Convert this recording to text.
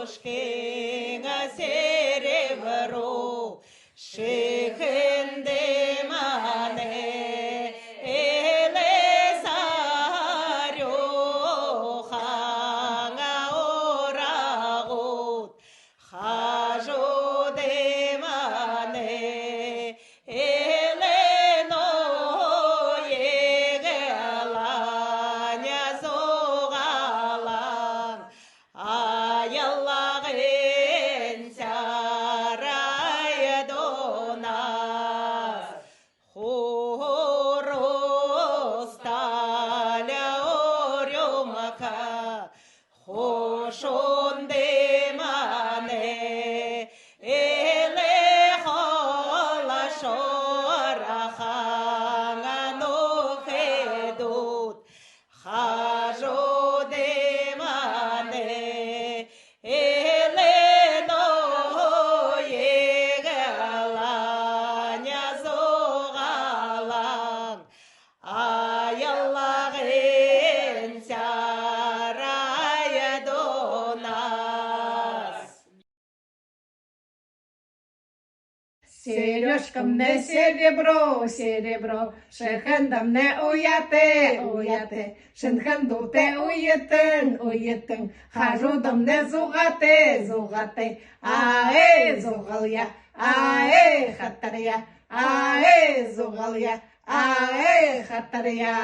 Сережкина серебро, шихенде мане, елезарёхана орагут, хажуде мане, елено егеланя зогалан, аяллаген сарай донас, хоросталя орёмака, хошонде мане, эле холашорахана нохедут, хажоде мане, элено егеланя зогалан, аяллаген сарай донас. Сережка мне серебро, серебро, шехендам не уяте, уяте, шенхенду те уєтен, хажудам не зугате, зугате, аe зугаля, аe хатаря, аe зугаля, аe хатаря.